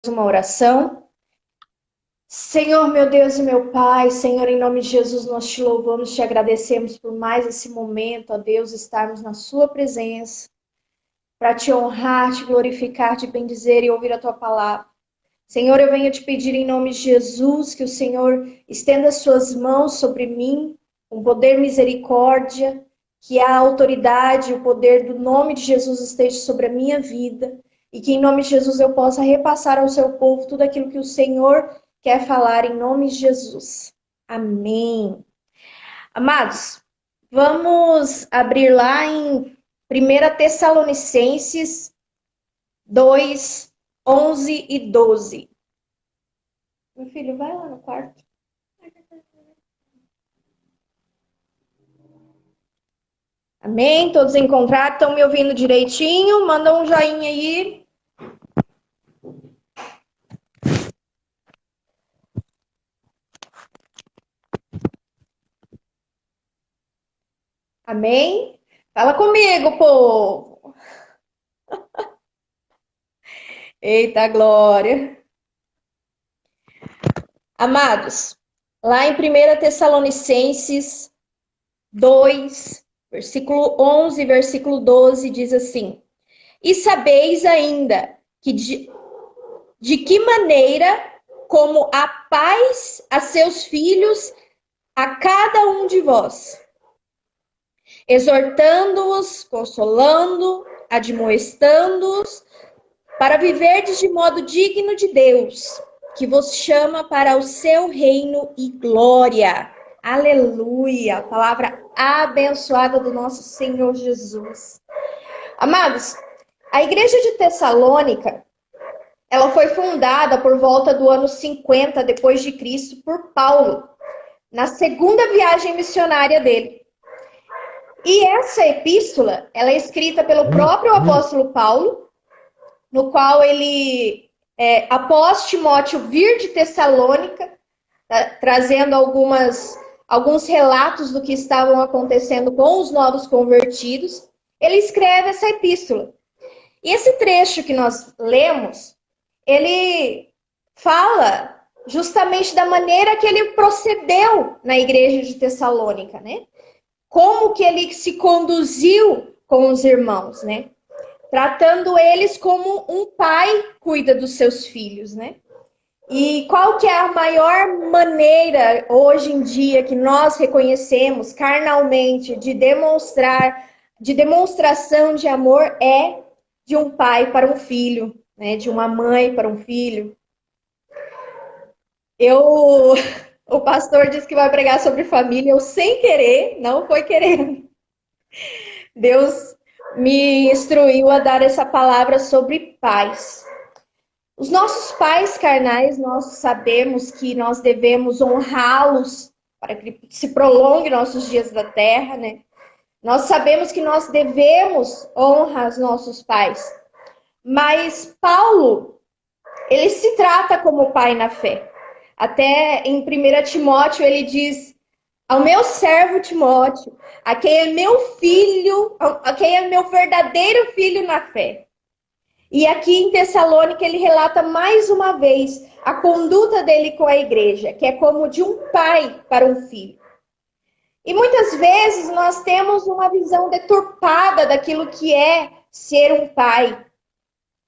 uma oração. Senhor, meu Deus e meu Pai, Senhor, em nome de Jesus, nós te louvamos, te agradecemos por mais esse momento, ó Deus, estarmos na sua presença, para te honrar, te glorificar, te bendizer e ouvir a tua palavra. Senhor, eu venho te pedir em nome de Jesus que o Senhor estenda as suas mãos sobre mim, com poder e misericórdia, que a autoridade e o poder do nome de Jesus esteja sobre a minha vida e que em nome de Jesus eu possa repassar ao seu povo tudo aquilo que o Senhor quer falar em nome de Jesus. Amém. Amados, vamos abrir lá em 1 Tessalonicenses 2, 11 e 12. Meu filho, vai lá no quarto. Amém? Todos encontraram? Estão me ouvindo direitinho? Manda um joinha aí. Amém? Fala comigo, povo. Eita glória. Amados, lá em 1 Tessalonicenses 2, versículo 11, versículo 12, diz assim: E sabeis ainda que de que maneira, como a pais a seus filhos, a cada um de vós, exortando-os, consolando, admoestando-os, para viverdes de modo digno de Deus, que vos chama para o seu reino e glória. Aleluia! A palavra abençoada do nosso Senhor Jesus. Amados, a igreja de Tessalônica, ela foi fundada por volta do ano 50 depois de Cristo por Paulo, na segunda viagem missionária dele. E essa epístola, ela é escrita pelo próprio apóstolo Paulo, no qual ele, após Timóteo vir de Tessalônica, trazendo alguns relatos do que estavam acontecendo com os novos convertidos, ele escreve essa epístola. E esse trecho que nós lemos, ele fala justamente da maneira que ele procedeu na igreja de Tessalônica, né? Como que ele se conduziu com os irmãos, né? Tratando eles como um pai cuida dos seus filhos, né? E qual que é a maior maneira hoje em dia que nós reconhecemos carnalmente de demonstração de amor é de um pai para um filho, né? De uma mãe para um filho. O pastor disse que vai pregar sobre família, eu sem querer, não foi querendo. Deus me instruiu a dar essa palavra sobre pais. Os nossos pais carnais, nós sabemos que nós devemos honrá-los para que se prolongue nossos dias da terra, né? Nós sabemos que nós devemos honrar os nossos pais. Mas Paulo, ele se trata como pai na fé. Até em 1 Timóteo ele diz: ao meu servo Timóteo, a quem é meu filho, a quem é meu verdadeiro filho na fé. E aqui em Tessalônica ele relata mais uma vez a conduta dele com a igreja, que é como de um pai para um filho. E muitas vezes nós temos uma visão deturpada daquilo que é ser um pai,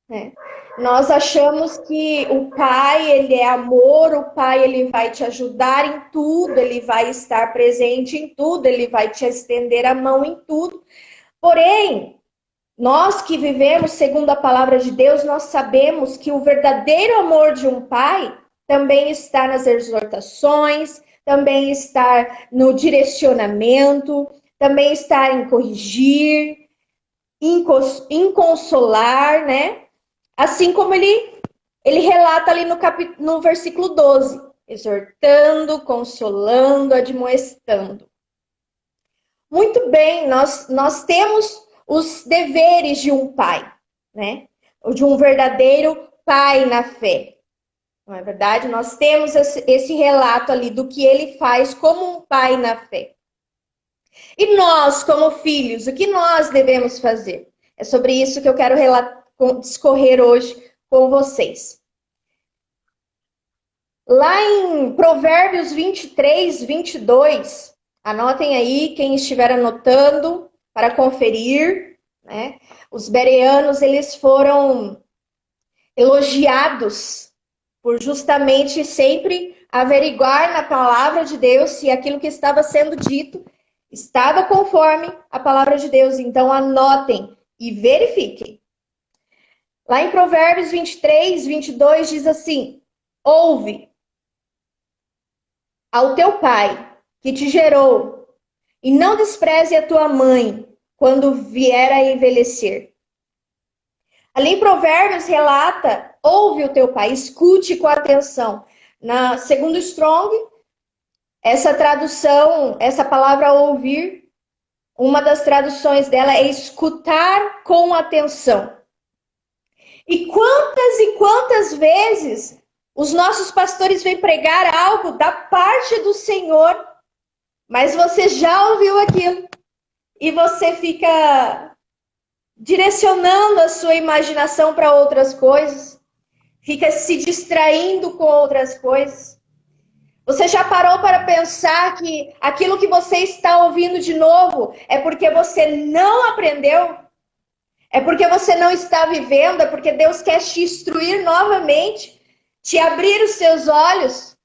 né? Nós achamos que o pai, ele é amor, o pai, ele vai te ajudar em tudo, ele vai estar presente em tudo, ele vai te estender a mão em tudo. Porém, nós que vivemos segundo a palavra de Deus, nós sabemos que o verdadeiro amor de um pai também está nas exortações, também está no direcionamento, também está em corrigir, em consolar, né? Assim como ele relata ali no versículo 12, exortando, consolando, admoestando. Muito bem, nós temos os deveres de um pai, né? De um verdadeiro pai na fé. Não é verdade? Nós temos esse relato ali do que ele faz como um pai na fé. E nós, como filhos, o que nós devemos fazer? É sobre isso que eu quero discorrer hoje com vocês. Lá em Provérbios 23, 22, anotem aí quem estiver anotando para conferir, né? Os bereanos, eles foram elogiados por justamente sempre averiguar na palavra de Deus se aquilo que estava sendo dito estava conforme a palavra de Deus. Então anotem e verifiquem. Lá em Provérbios 23, 22 diz assim: ouve ao teu pai que te gerou, e não despreze a tua mãe quando vier a envelhecer. Ali em Provérbios relata: ouve o teu pai, escute com atenção. Na segundo Strong, essa tradução, essa palavra ouvir, uma das traduções dela é escutar com atenção. E quantas vezes os nossos pastores vêm pregar algo da parte do Senhor, mas você já ouviu aquilo e você fica direcionando a sua imaginação para outras coisas, fica se distraindo com outras coisas. Você já parou para pensar que aquilo que você está ouvindo de novo é porque você não aprendeu? É porque você não está vivendo? É porque Deus quer te instruir novamente, te abrir os seus olhos?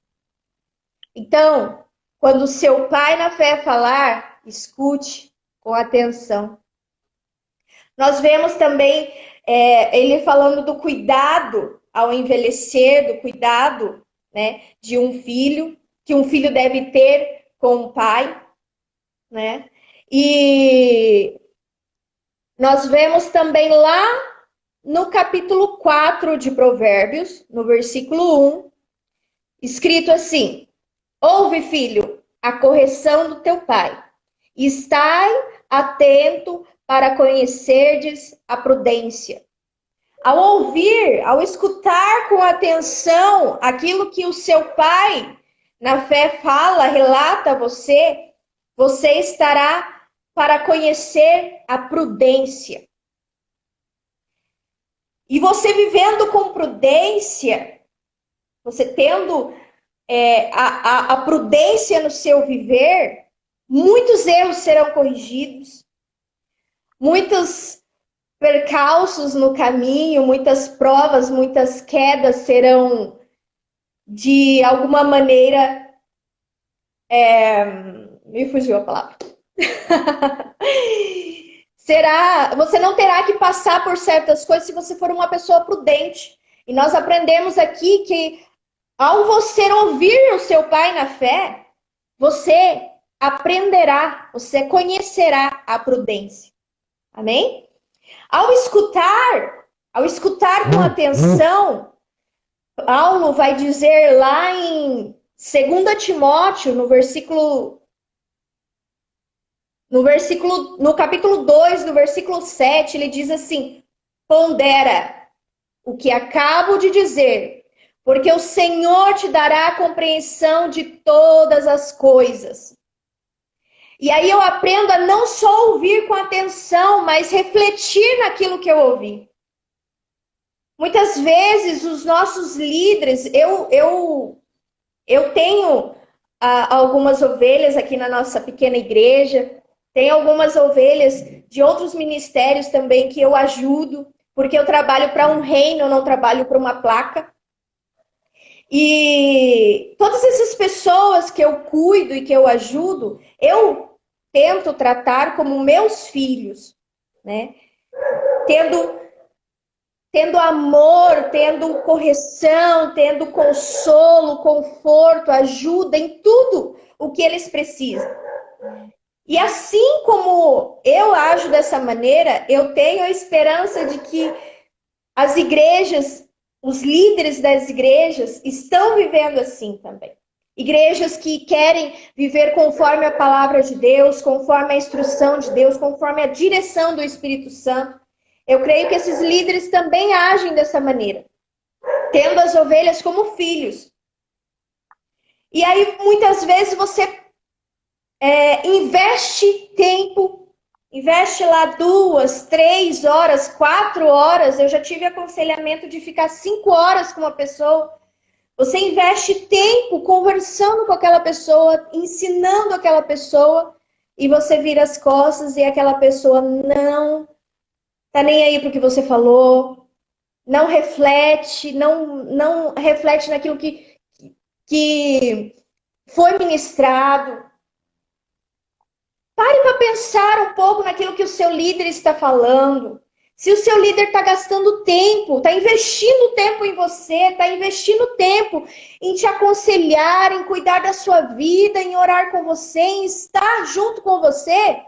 Então, quando o seu pai na fé falar, escute com atenção. Nós vemos também ele falando do cuidado ao envelhecer, do cuidado, né, de um filho, que um filho deve ter com o pai, né? E nós vemos também lá no capítulo 4 de Provérbios, no versículo 1, escrito assim: ouve, filho, a correção do teu pai, e estai atento para conhecerdes a prudência. Ao ouvir, ao escutar com atenção aquilo que o seu pai na fé fala, relata a você, você estará para conhecer a prudência. E você vivendo com prudência, você tendo a prudência no seu viver, muitos erros serão corrigidos, muitos percalços no caminho, muitas provas, muitas quedas serão, de alguma maneira, me fugiu a palavra. Você não terá que passar por certas coisas se você for uma pessoa prudente. E nós aprendemos aqui que ao você ouvir o seu pai na fé, você aprenderá, você conhecerá a prudência. Amém? Ao escutar com atenção, Paulo vai dizer lá em 2 Timóteo, no capítulo 2, no versículo 7, ele diz assim: pondera o que acabo de dizer, porque o Senhor te dará a compreensão de todas as coisas. E aí eu aprendo a não só ouvir com atenção, mas refletir naquilo que eu ouvi. Muitas vezes os nossos líderes, eu tenho algumas ovelhas aqui na nossa pequena igreja, tem algumas ovelhas de outros ministérios também que eu ajudo, porque eu trabalho para um reino, eu não trabalho para uma placa. E todas essas pessoas que eu cuido e que eu ajudo, eu tento tratar como meus filhos, né? Tendo amor, tendo correção, tendo consolo, conforto, ajuda em tudo o que eles precisam. E assim como eu ajo dessa maneira, eu tenho a esperança de que as igrejas, os líderes das igrejas estão vivendo assim também. Igrejas que querem viver conforme a palavra de Deus, conforme a instrução de Deus, conforme a direção do Espírito Santo. Eu creio que esses líderes também agem dessa maneira, tendo as ovelhas como filhos. E aí, muitas vezes, você investe tempo, investe lá 2, 3 horas, 4 horas. Eu já tive aconselhamento de ficar 5 horas com uma pessoa, Você investe tempo conversando com aquela pessoa, ensinando aquela pessoa, e você vira as costas e aquela pessoa não tá nem aí pro que você falou, não reflete naquilo que foi ministrado. Pare para pensar um pouco naquilo que o seu líder está falando. Se o seu líder está gastando tempo, está investindo tempo em você, está investindo tempo em te aconselhar, em cuidar da sua vida, em orar com você, em estar junto com você,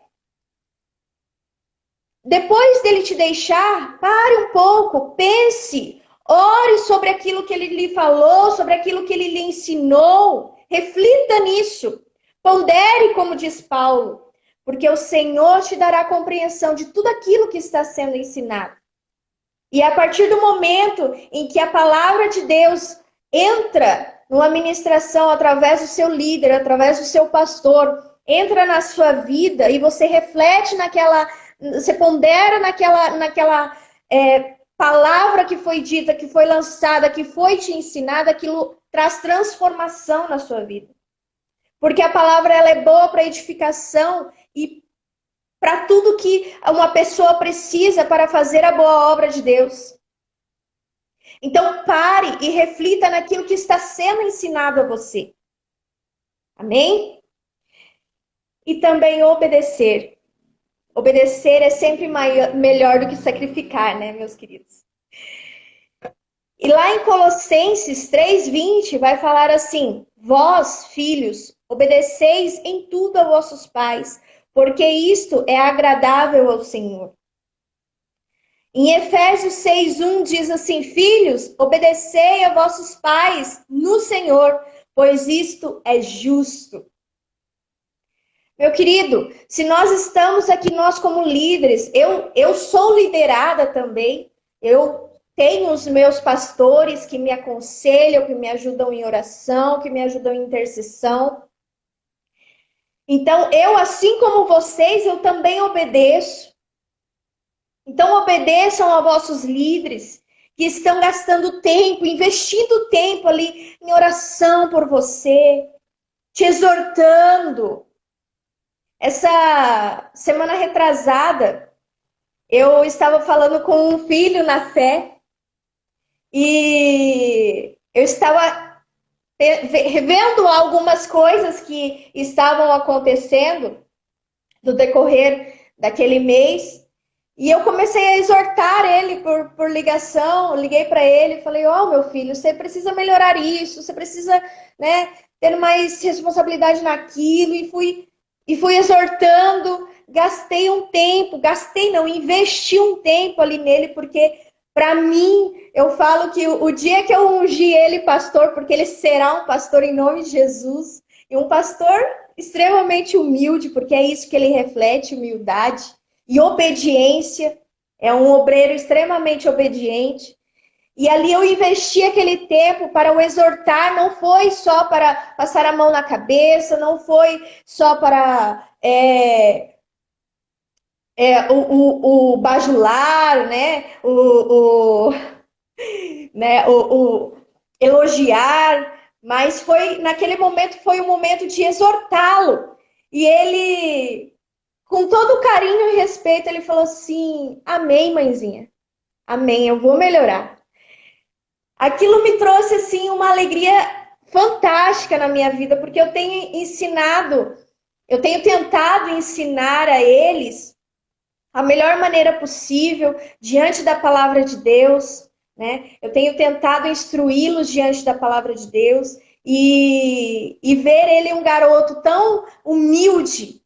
depois dele te deixar, pare um pouco, pense, ore sobre aquilo que ele lhe falou, sobre aquilo que ele lhe ensinou, reflita nisso, pondere, como diz Paulo. Porque o Senhor te dará compreensão de tudo aquilo que está sendo ensinado. E a partir do momento em que a palavra de Deus entra numa ministração através do seu líder, através do seu pastor, entra na sua vida e você reflete você pondera naquela palavra que foi dita, que foi lançada, que foi te ensinada, aquilo traz transformação na sua vida. Porque a palavra ela é boa para edificação e para tudo que uma pessoa precisa para fazer a boa obra de Deus. Então pare e reflita naquilo que está sendo ensinado a você. Amém? E também obedecer. Obedecer é sempre melhor do que sacrificar, né, meus queridos? E lá em Colossenses 3:20 vai falar assim: vós, filhos, obedeceis em tudo a vossos pais, porque isto é agradável ao Senhor. Em Efésios 6:1 diz assim: filhos, obedecei a vossos pais no Senhor, pois isto é justo. Meu querido, se nós estamos aqui, nós como líderes, eu sou liderada também, eu tenho os meus pastores que me aconselham, que me ajudam em oração, que me ajudam em intercessão. Então, eu, assim como vocês, eu também obedeço. Então, obedeçam a vossos líderes que estão gastando tempo, investindo tempo ali em oração por você, te exortando. Essa semana retrasada, eu estava falando com um filho na fé e eu estava vendo algumas coisas que estavam acontecendo no decorrer daquele mês. E eu comecei a exortar ele por ligação, liguei para ele e falei, meu filho, você precisa melhorar isso, você precisa, né, ter mais responsabilidade naquilo, e fui exortando, investi um tempo ali nele, porque para mim, eu falo que o dia que eu ungi ele pastor, porque ele será um pastor em nome de Jesus, e um pastor extremamente humilde, porque é isso que ele reflete, humildade e obediência, é um obreiro extremamente obediente. E ali eu investi aquele tempo para o exortar, não foi só para passar a mão na cabeça, não foi só para o bajular, né? O elogiar, mas naquele momento foi um momento de exortá-lo. E ele, com todo carinho e respeito, ele falou assim: amém, mãezinha, amém, eu vou melhorar. Aquilo me trouxe assim uma alegria fantástica na minha vida, porque eu tenho tentado ensinar a eles a melhor maneira possível diante da palavra de Deus, né? Eu tenho tentado instruí-los diante da palavra de Deus e ver ele um garoto tão humilde.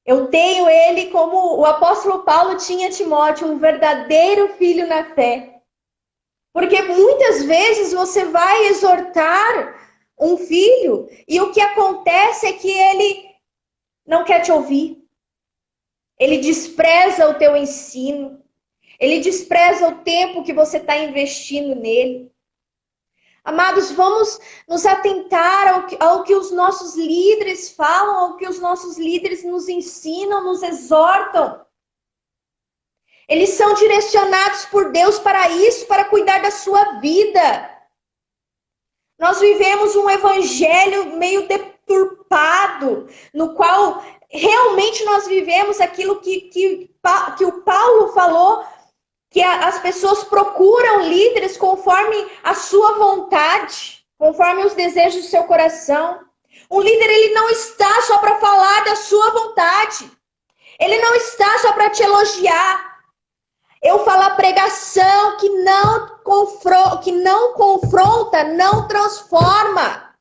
Eu tenho ele como o apóstolo Paulo tinha Timóteo, um verdadeiro filho na fé. Porque muitas vezes você vai exortar um filho e o que acontece é que ele não quer te ouvir. Ele despreza o teu ensino. Ele despreza o tempo que você está investindo nele. Amados, vamos nos atentar ao que os nossos líderes falam, ao que os nossos líderes nos ensinam, nos exortam. Eles são direcionados por Deus para isso, para cuidar da sua vida. Nós vivemos um evangelho meio deturpado, no qual realmente nós vivemos aquilo que o Paulo falou, que as pessoas procuram líderes conforme a sua vontade, conforme os desejos do seu coração. Um líder, ele não está só para falar da sua vontade. Ele não está só para te elogiar. Eu falo a pregação que não confronta, não transforma.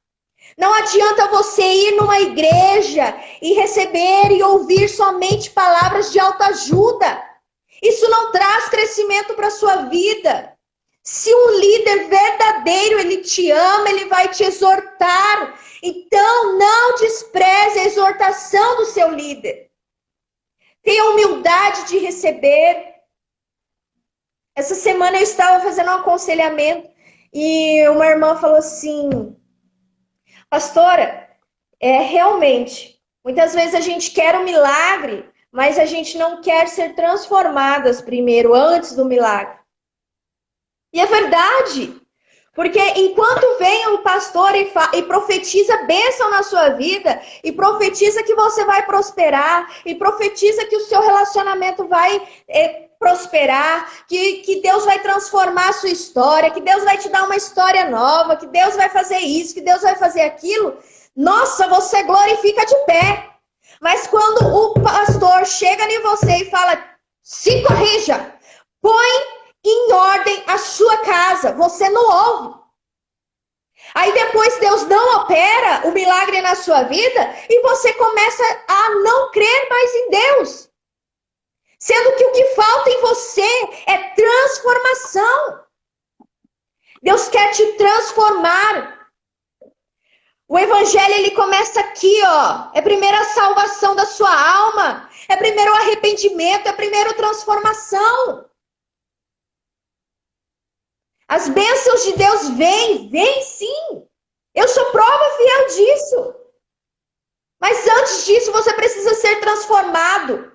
Não adianta você ir numa igreja e receber e ouvir somente palavras de autoajuda. Isso não traz crescimento para a sua vida. Se um líder verdadeiro, ele te ama, ele vai te exortar. Então, não despreze a exortação do seu líder. Tenha humildade de receber. Essa semana eu estava fazendo um aconselhamento e uma irmã falou assim: pastora, realmente, muitas vezes a gente quer um milagre, mas a gente não quer ser transformadas primeiro, antes do milagre. E é verdade. Porque enquanto vem o pastor e profetiza bênção na sua vida, e profetiza que você vai prosperar, e profetiza que o seu relacionamento vai prosperar, que Deus vai transformar a sua história, que Deus vai te dar uma história nova, que Deus vai fazer isso, que Deus vai fazer aquilo, nossa, você glorifica de pé. Mas quando o pastor chega em você e fala, se corrija, põe em ordem a sua casa, você não ouve. Aí depois Deus não opera o milagre na sua vida e você começa a não crer mais em Deus. Sendo que o que falta em você é transformação. Deus quer te transformar. O evangelho, ele começa aqui, ó. É primeiro a salvação da sua alma. É primeiro o arrependimento, é primeiro a transformação. As bênçãos de Deus vêm sim. Eu sou prova fiel disso. Mas antes disso, você precisa ser transformado.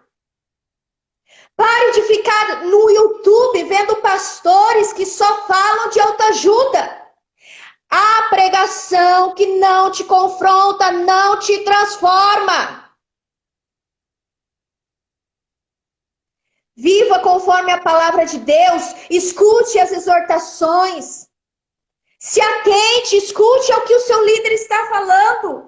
Pare de ficar no YouTube vendo pastores que só falam de autoajuda. A pregação que não te confronta, não te transforma. Viva conforme a palavra de Deus, escute as exortações. Se atente, escute ao que o seu líder está falando.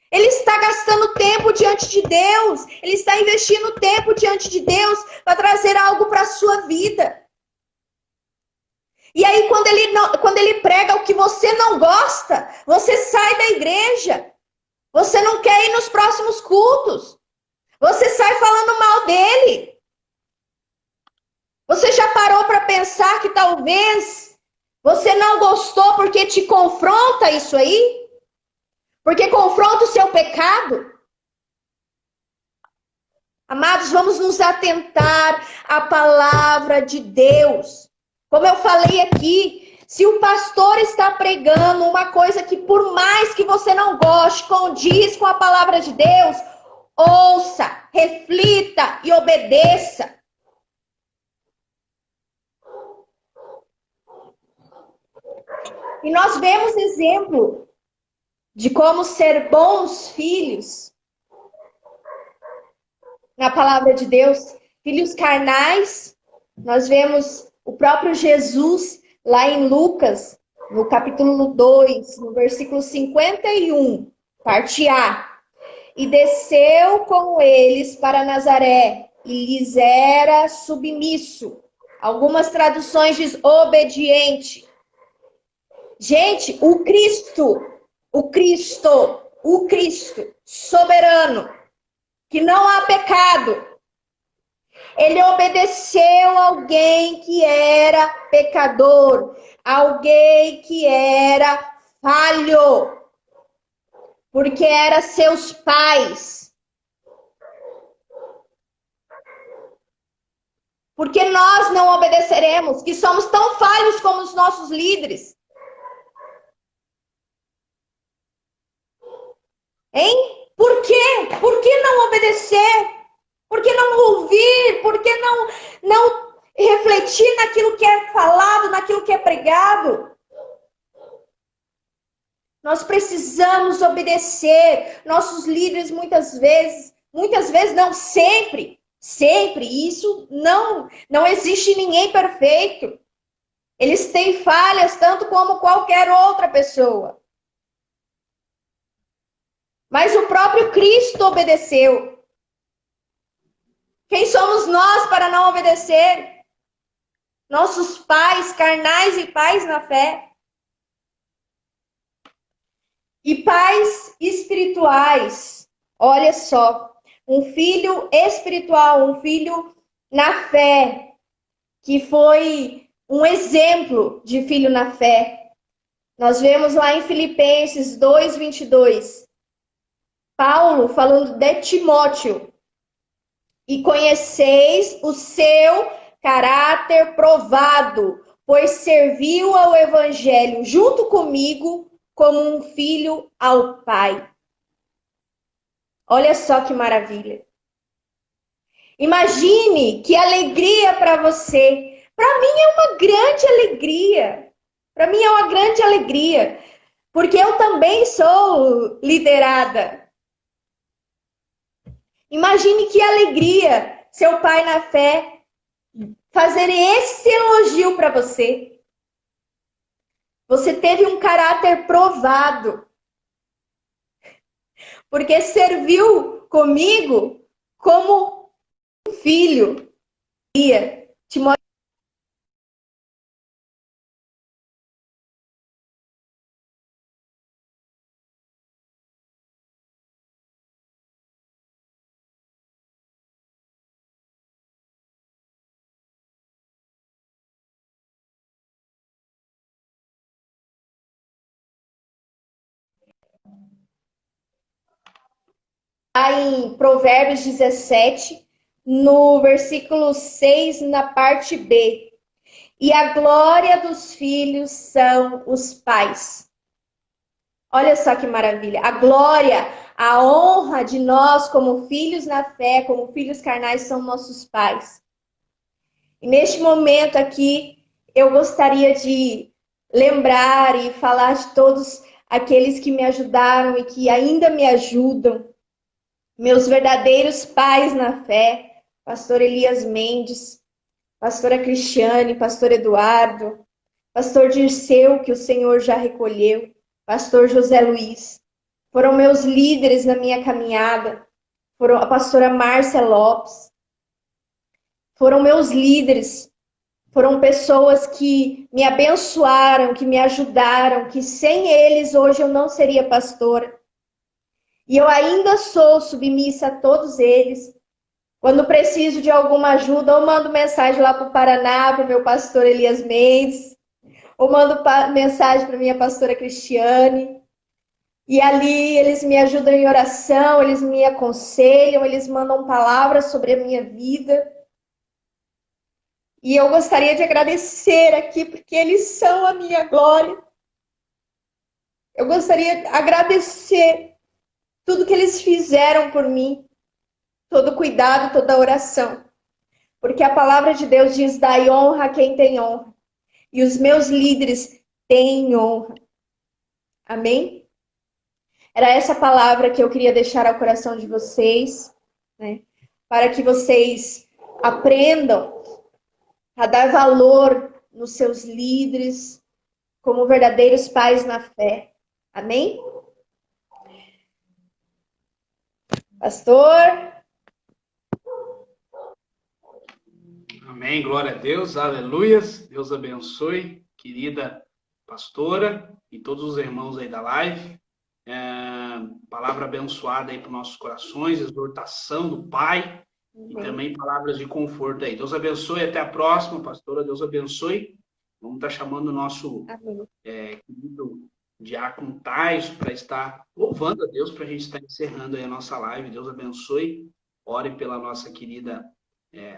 Ele está gastando tempo diante de Deus, ele está investindo tempo diante de Deus para trazer algo para a sua vida. E aí, quando ele prega o que você não gosta, você sai da igreja. Você não quer ir nos próximos cultos. Você sai falando mal dele. Você já parou para pensar que talvez você não gostou porque te confronta isso aí? Porque confronta o seu pecado? Amados, vamos nos atentar à palavra de Deus. Como eu falei aqui, se o pastor está pregando uma coisa que por mais que você não goste, condiz com a palavra de Deus, ouça, reflita e obedeça. E nós vemos exemplo de como ser bons filhos na palavra de Deus. Filhos carnais, nós vemos o próprio Jesus lá em Lucas, no capítulo 2, no versículo 51, parte A. E desceu com eles para Nazaré, e lhes era submisso. Algumas traduções diz obediente. Gente, o Cristo, soberano, que não há pecado, ele obedeceu alguém que era pecador, alguém que era falho, porque era seus pais. Porque nós não obedeceremos, que somos tão falhos como os nossos líderes. Hein? Por quê? Por que não obedecer? Por que não ouvir? Por que não refletir naquilo que é falado, naquilo que é pregado? Nós precisamos obedecer. Nossos líderes muitas vezes não, sempre, isso não existe ninguém perfeito. Eles têm falhas tanto como qualquer outra pessoa. Mas o próprio Cristo obedeceu. Quem somos nós para não obedecer? Nossos pais carnais e pais na fé. E pais espirituais. Olha só, um filho espiritual, um filho na fé, que foi um exemplo de filho na fé. Nós vemos lá em Filipenses 2:22, Paulo falando de Timóteo. E conheceis o seu caráter provado, pois serviu ao evangelho junto comigo como um filho ao Pai. Olha só que maravilha. Imagine que alegria para você. Para mim é uma grande alegria. Para mim é uma grande alegria, porque eu também sou liderada. Imagine que alegria seu pai na fé fazer esse elogio para você. Você teve um caráter provado, porque serviu comigo como um filho. Timóteo. Em Provérbios 17, no versículo 6, na parte B. E a glória dos filhos são os pais. Olha só que maravilha. A glória, a honra de nós como filhos na fé, como filhos carnais, são nossos pais. E neste momento aqui, eu gostaria de lembrar e falar de todos aqueles que me ajudaram e que ainda me ajudam. Meus verdadeiros pais na fé, pastor Elias Mendes, pastora Cristiane, pastor Eduardo, pastor Dirceu, que o Senhor já recolheu, pastor José Luiz. Foram meus líderes na minha caminhada. Foram a pastora Márcia Lopes. Foram meus líderes. Foram pessoas que me abençoaram, que me ajudaram, que sem eles hoje eu não seria pastora. E eu ainda sou submissa a todos eles. Quando preciso de alguma ajuda, eu mando mensagem lá para o Paraná, para o meu pastor Elias Mendes, ou mando mensagem para minha pastora Cristiane. E ali eles me ajudam em oração, eles me aconselham, eles mandam palavras sobre a minha vida. E eu gostaria de agradecer aqui, porque eles são a minha glória. Eu gostaria de agradecer tudo que eles fizeram por mim, todo cuidado, toda oração. Porque a palavra de Deus diz: dai honra a quem tem honra. E os meus líderes têm honra. Amém? Era essa palavra que eu queria deixar ao coração de vocês, né? Para que vocês aprendam a dar valor nos seus líderes, como verdadeiros pais na fé. Amém? Pastor? Amém, glória a Deus, aleluias. Deus abençoe, querida pastora e todos os irmãos aí da live. Palavra abençoada aí para os nossos corações, exortação do Pai e também palavras de conforto aí. Deus abençoe, até a próxima, pastora. Deus abençoe. Vamos estar chamando o nosso querido diácono Tais para estar louvando a Deus, para a gente estar encerrando aí a nossa live. Deus abençoe. Ore pela nossa querida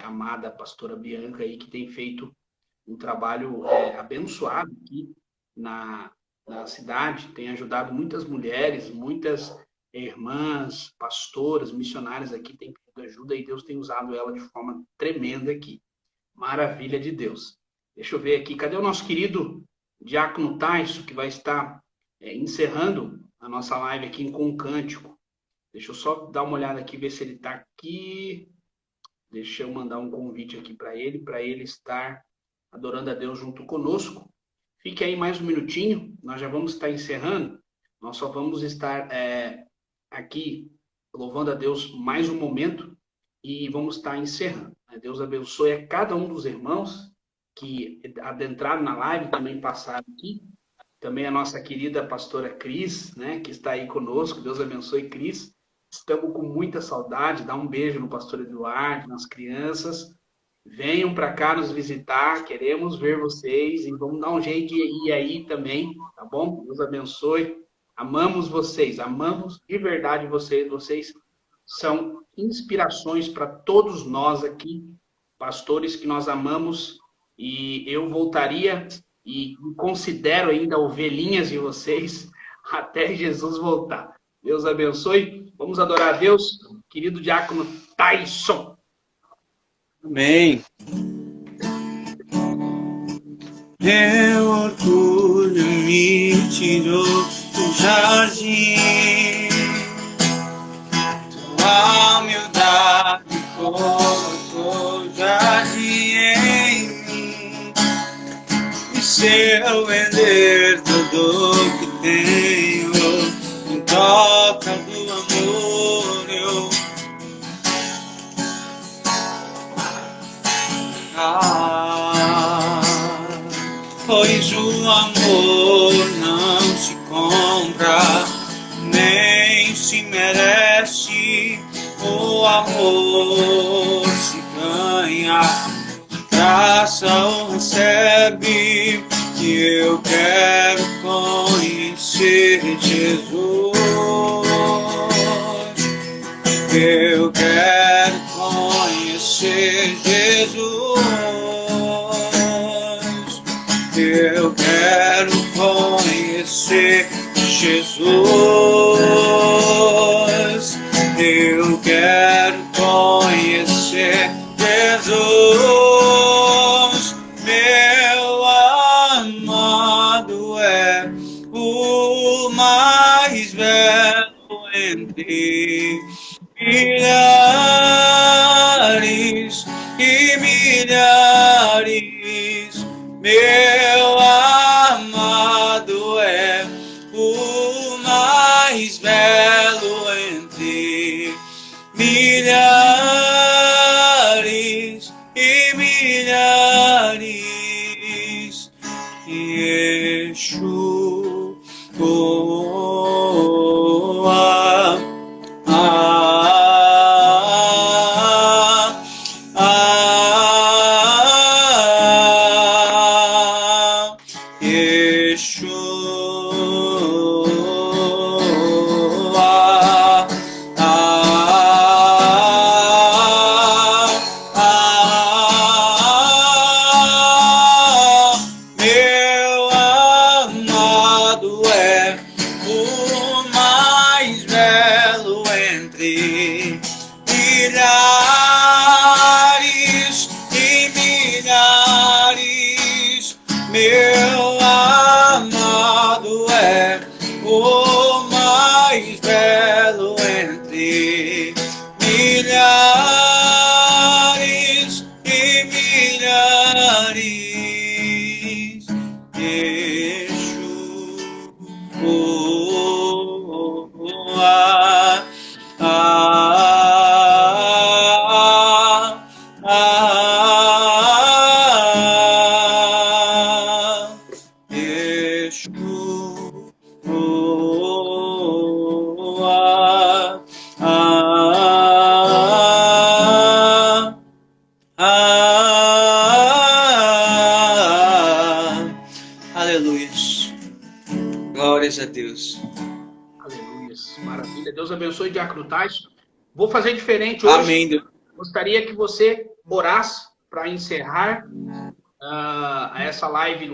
amada pastora Bianca aí, que tem feito um trabalho abençoado aqui na cidade, tem ajudado muitas mulheres, muitas irmãs, pastoras, missionárias aqui, tem pedido ajuda e Deus tem usado ela de forma tremenda aqui. Maravilha de Deus. Deixa eu ver aqui, cadê o nosso querido diácono Taisso, que vai estar encerrando a nossa live aqui com um cântico. Deixa eu só dar uma olhada aqui, ver se ele está aqui. Deixa eu mandar um convite aqui para ele estar adorando a Deus junto conosco. Fique aí mais um minutinho, nós já vamos estar encerrando. Nós só vamos estar aqui louvando a Deus mais um momento e vamos estar encerrando. Deus abençoe a cada um dos irmãos que adentraram na live, também passaram aqui. Também a nossa querida pastora Cris, né, que está aí conosco. Deus abençoe, Cris. Estamos com muita saudade. Dá um beijo no pastor Eduardo, nas crianças. Venham para cá nos visitar. Queremos ver vocês. E vamos dar um jeito de ir aí também, tá bom? Deus abençoe. Amamos vocês. Amamos de verdade vocês. Vocês são inspirações para todos nós aqui, pastores que nós amamos. E eu voltaria e considero ainda ovelhinhas de vocês até Jesus voltar. Deus abençoe. Vamos adorar a Deus. Querido diácono Tyson. Amém. Meu orgulho me tirou do jardim. Tua humildade colocou o jardim em mim. E se eu vender tudo que tenho em troca do amor, eu pois o amor não se compra, nem se merece. O amor se ganha, de graça o recebe. E eu quero conhecer Jesus. Eu quero conhecer Jesus. Eu quero conhecer Jesus. Eu quero conhecer Jesus. Meu amado é o mais belo entre milhares e milhares. Meu amado é o mais belo entre milhares e milhares. Yeshua. Glórias a Deus. Aleluia. Maravilha. Deus abençoe, diácono Tyson. Vou fazer diferente hoje. Amém. Gostaria que você orasse para encerrar essa live